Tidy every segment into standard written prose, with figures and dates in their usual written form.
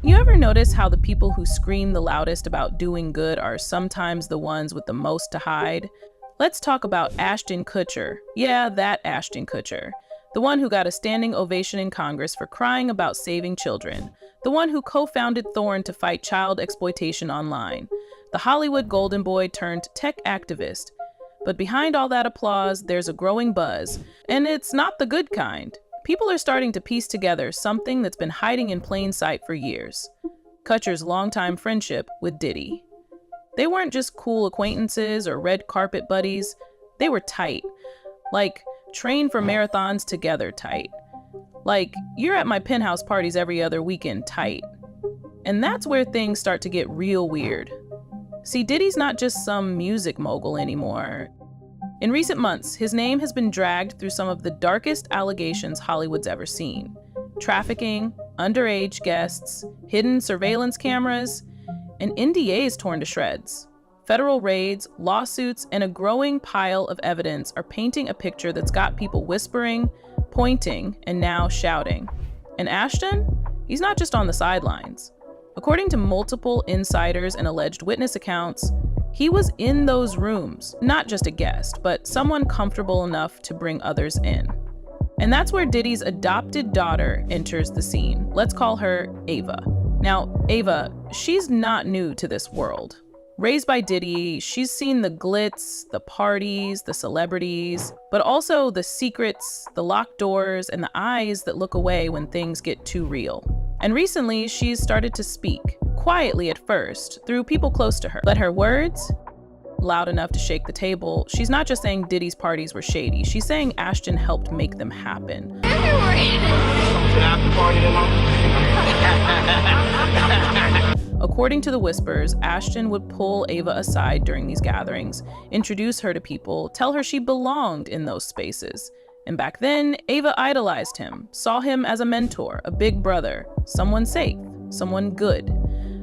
You ever notice how the people who scream the loudest about doing good are sometimes the ones with the most to hide? Let's talk about Ashton Kutcher. Yeah, that Ashton Kutcher. The one who got a standing ovation in Congress for crying about saving children. The one who co-founded Thorn to fight child exploitation online. The Hollywood golden boy turned tech activist. But behind all that applause, there's a growing buzz. And it's not the good kind. People are starting to piece together something that's been hiding in plain sight for years. Kutcher's longtime friendship with Diddy. They weren't just cool acquaintances or red carpet buddies. They were tight. Like, train for marathons together tight. Like, you're at my penthouse parties every other weekend tight. And that's where things start to get real weird. See, Diddy's not just some music mogul anymore. In recent months, his name has been dragged through some of the darkest allegations Hollywood's ever seen. Trafficking, underage guests, hidden surveillance cameras, and NDAs torn to shreds. Federal raids, lawsuits, and a growing pile of evidence are painting a picture that's got people whispering, pointing, and now shouting. And Ashton? He's not just on the sidelines. According to multiple insiders and alleged witness accounts, he was in those rooms, not just a guest, but someone comfortable enough to bring others in. And that's where Diddy's adopted daughter enters the scene. Let's call her Ava. Now, Ava, she's not new to this world. Raised by Diddy, she's seen the glitz, the parties, the celebrities, but also the secrets, the locked doors, and the eyes that look away when things get too real. And recently, she's started to speak, quietly at first, through people close to her. But her words, loud enough to shake the table, she's not just saying Diddy's parties were shady, she's saying Ashton helped make them happen. According to the whispers, Ashton would pull Ava aside during these gatherings, introduce her to people, tell her she belonged in those spaces. And back then, Ava idolized him, saw him as a mentor, a big brother, someone safe, someone good.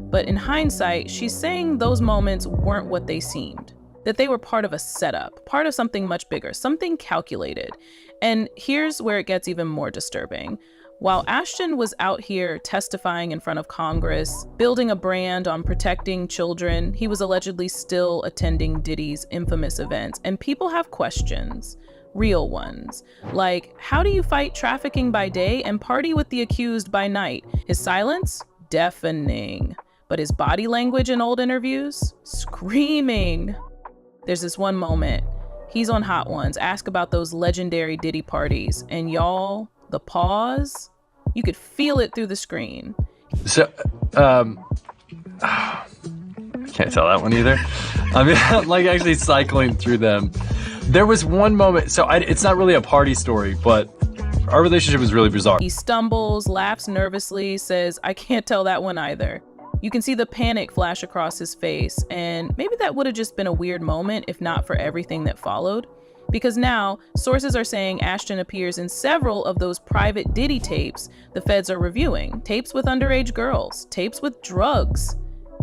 But in hindsight, she's saying those moments weren't what they seemed, that they were part of a setup, part of something much bigger, something calculated. And here's where it gets even more disturbing. While Ashton was out here testifying in front of Congress, building a brand on protecting children, he was allegedly still attending Diddy's infamous events. And people have questions. Real ones. Like, how do you fight trafficking by day and party with the accused by night? His silence? Deafening. But his body language in old interviews? Screaming. There's this one moment. He's on Hot Ones, ask about those legendary Diddy parties, and y'all, the pause, you could feel it through the screen. So, I can't tell that one either. I mean, I'm like actually cycling through them. There was one moment, so it's not really a party story, but our relationship was really bizarre. He stumbles, laughs nervously, says, I can't tell that one either. You can see the panic flash across his face, and maybe that would have just been a weird moment if not for everything that followed. Because now, sources are saying Ashton appears in several of those private Diddy tapes the feds are reviewing. Tapes with underage girls, tapes with drugs,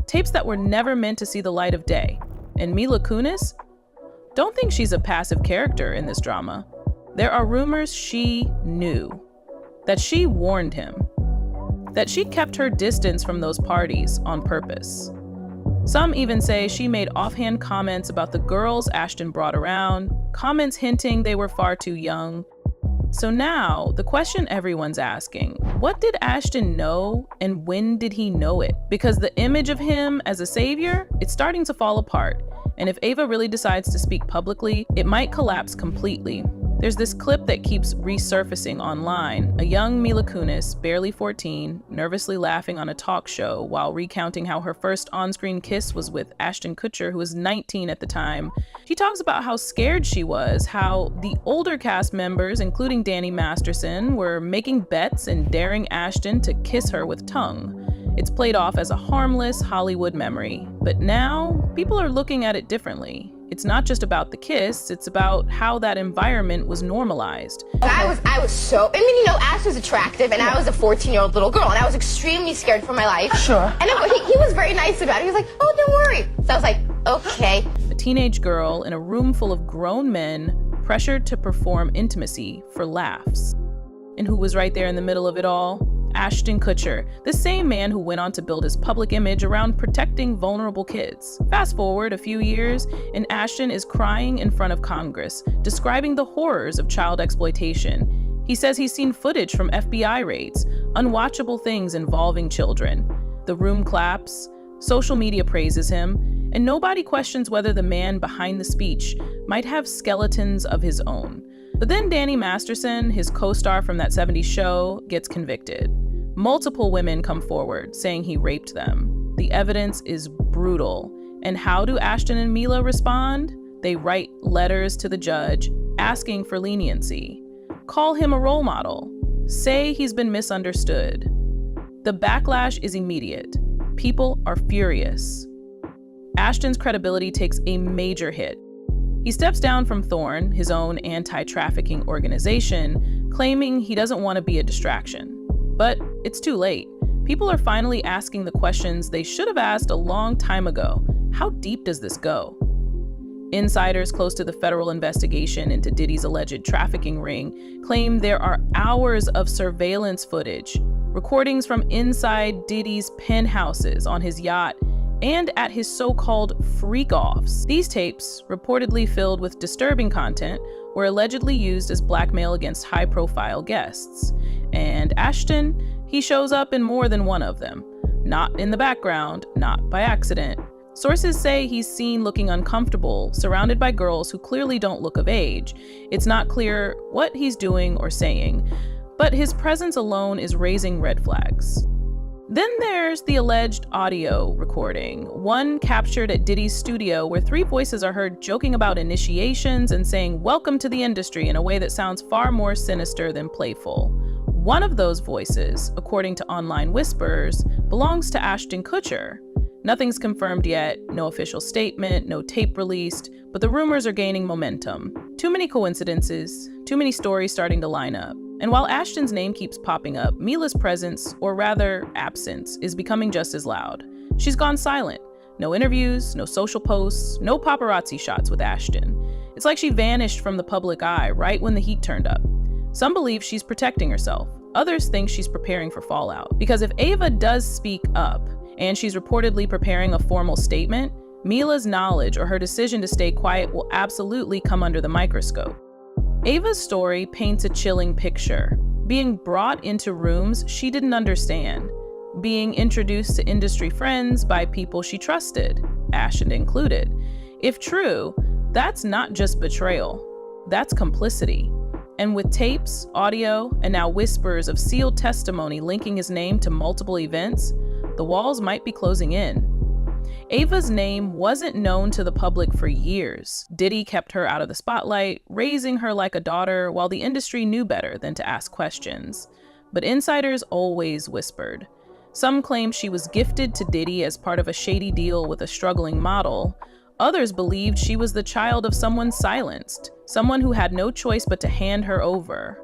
tapes that were never meant to see the light of day. And Mila Kunis? Don't think she's a passive character in this drama. There are rumors she knew, that she warned him, that she kept her distance from those parties on purpose. Some even say she made offhand comments about the girls Ashton brought around, comments hinting they were far too young. So now, the question everyone's asking, what did Ashton know and when did he know it? Because the image of him as a savior, it's starting to fall apart. And if Ava really decides to speak publicly, it might collapse completely. There's this clip that keeps resurfacing online. A young Mila Kunis, barely 14, nervously laughing on a talk show while recounting how her first on-screen kiss was with Ashton Kutcher, who was 19 at the time. She talks about how scared she was, how the older cast members, including Danny Masterson, were making bets and daring Ashton to kiss her with tongue. It's played off as a harmless Hollywood memory. But now, people are looking at it differently. It's not just about the kiss, it's about how that environment was normalized. I was so, Ash was attractive and I was a 14-year-old little girl and I was extremely scared for my life. Sure. And he was very nice about it. He was like, oh, don't worry. So I was like, okay. A teenage girl in a room full of grown men pressured to perform intimacy for laughs. And who was right there in the middle of it all? Ashton Kutcher, the same man who went on to build his public image around protecting vulnerable kids. Fast forward a few years, and Ashton is crying in front of Congress, describing the horrors of child exploitation. He says he's seen footage from FBI raids, unwatchable things involving children. The room claps, social media praises him, and nobody questions whether the man behind the speech might have skeletons of his own. But then Danny Masterson, his co-star from that 70s show, gets convicted. Multiple women come forward saying he raped them. The evidence is brutal. And how do Ashton and Mila respond? They write letters to the judge asking for leniency. Call him a role model. Say he's been misunderstood. The backlash is immediate. People are furious. Ashton's credibility takes a major hit. He steps down from Thorn, his own anti-trafficking organization, claiming he doesn't want to be a distraction. But it's too late. People are finally asking the questions they should have asked a long time ago. How deep does this go? Insiders close to the federal investigation into Diddy's alleged trafficking ring claim there are hours of surveillance footage, recordings from inside Diddy's penthouses on his yacht and at his so-called freak-offs. These tapes, reportedly filled with disturbing content, were allegedly used as blackmail against high-profile guests. And Ashton, he shows up in more than one of them. Not in the background, not by accident. Sources say he's seen looking uncomfortable, surrounded by girls who clearly don't look of age. It's not clear what he's doing or saying, but his presence alone is raising red flags. Then there's the alleged audio recording, one captured at Diddy's studio where three voices are heard joking about initiations and saying "welcome to the industry" in a way that sounds far more sinister than playful. One of those voices, according to online whispers, belongs to Ashton Kutcher. Nothing's confirmed yet, no official statement, no tape released, but the rumors are gaining momentum. Too many coincidences, too many stories starting to line up. And while Ashton's name keeps popping up, Mila's presence, or rather absence, is becoming just as loud. She's gone silent. No interviews, no social posts, no paparazzi shots with Ashton. It's like she vanished from the public eye right when the heat turned up. Some believe she's protecting herself. Others think she's preparing for fallout. Because if Ava does speak up, and she's reportedly preparing a formal statement, Mila's knowledge or her decision to stay quiet will absolutely come under the microscope. Ava's story paints a chilling picture. Being brought into rooms she didn't understand. Being introduced to industry friends by people she trusted, Ashton included. If true, that's not just betrayal. That's complicity. And with tapes, audio, and now whispers of sealed testimony linking his name to multiple events, the walls might be closing in. Ava's name wasn't known to the public for years. Diddy kept her out of the spotlight, raising her like a daughter, while the industry knew better than to ask questions. But insiders always whispered. Some claim she was gifted to Diddy as part of a shady deal with a struggling model. Others believed she was the child of someone silenced, someone who had no choice but to hand her over.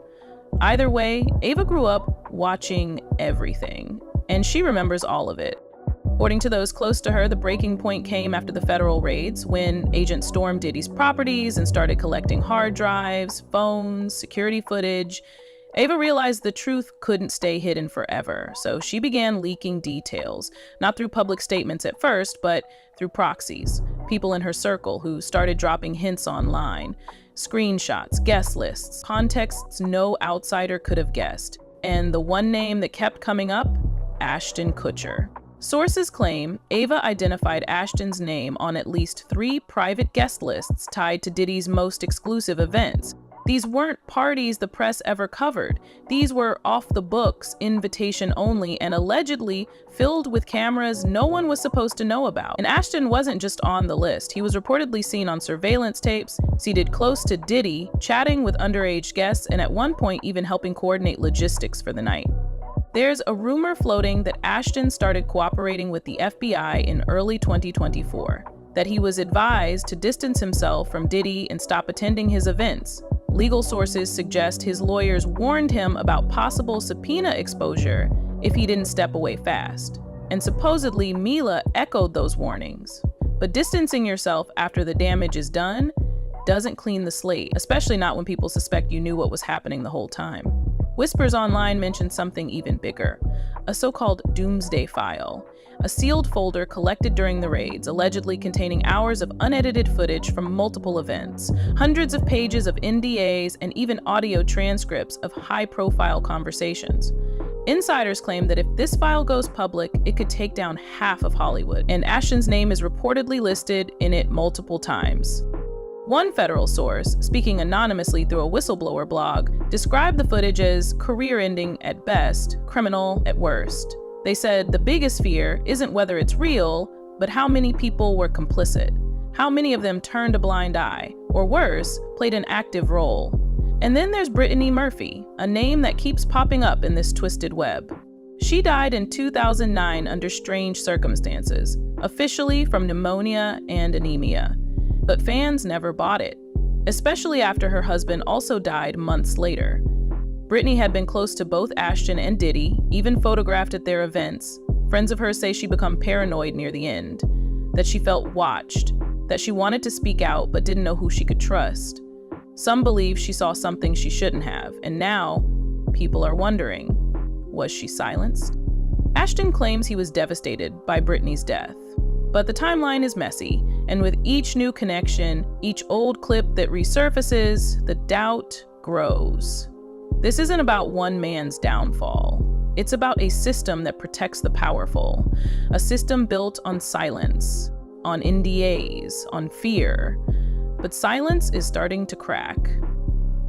Either way, Ava grew up watching everything, and she remembers all of it. According to those close to her, the breaking point came after the federal raids, when agents stormed Diddy's properties and started collecting hard drives, phones, security footage. Ava realized the truth couldn't stay hidden forever, so she began leaking details, not through public statements at first, but through proxies, people in her circle who started dropping hints online, screenshots, guest lists, contexts no outsider could have guessed. And the one name that kept coming up? Ashton Kutcher. Sources claim Ava identified Ashton's name on at least 3 private guest lists tied to Diddy's most exclusive events. These weren't parties the press ever covered. These were off-the-books, invitation only, and allegedly filled with cameras no one was supposed to know about. And Ashton wasn't just on the list. He was reportedly seen on surveillance tapes, seated close to Diddy, chatting with underage guests, and at one point even helping coordinate logistics for the night. There's a rumor floating that Ashton started cooperating with the FBI in early 2024, that he was advised to distance himself from Diddy and stop attending his events. Legal sources suggest his lawyers warned him about possible subpoena exposure if he didn't step away fast. And supposedly Mila echoed those warnings. But distancing yourself after the damage is done doesn't clean the slate, especially not when people suspect you knew what was happening the whole time. Whispers online mention something even bigger, a so-called doomsday file, a sealed folder collected during the raids, allegedly containing hours of unedited footage from multiple events, hundreds of pages of NDAs, and even audio transcripts of high-profile conversations. Insiders claim that if this file goes public, it could take down half of Hollywood, and Ashton's name is reportedly listed in it multiple times. One federal source, speaking anonymously through a whistleblower blog, described the footage as career-ending at best, criminal at worst. They said the biggest fear isn't whether it's real, but how many people were complicit, how many of them turned a blind eye, or worse, played an active role. And then there's Brittany Murphy, a name that keeps popping up in this twisted web. She died in 2009 under strange circumstances, officially from pneumonia and anemia. But fans never bought it, especially after her husband also died months later. Brittany had been close to both Ashton and Diddy, even photographed at their events. Friends of hers say she became paranoid near the end, that she felt watched, that she wanted to speak out but didn't know who she could trust. Some believe she saw something she shouldn't have, and now people are wondering, was she silenced? Ashton claims he was devastated by Brittany's death. But the timeline is messy, and with each new connection, each old clip that resurfaces, the doubt grows. This isn't about one man's downfall. It's about a system that protects the powerful, a system built on silence, on NDAs, on fear. But silence is starting to crack.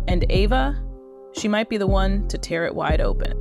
And Ava, she might be the one to tear it wide open.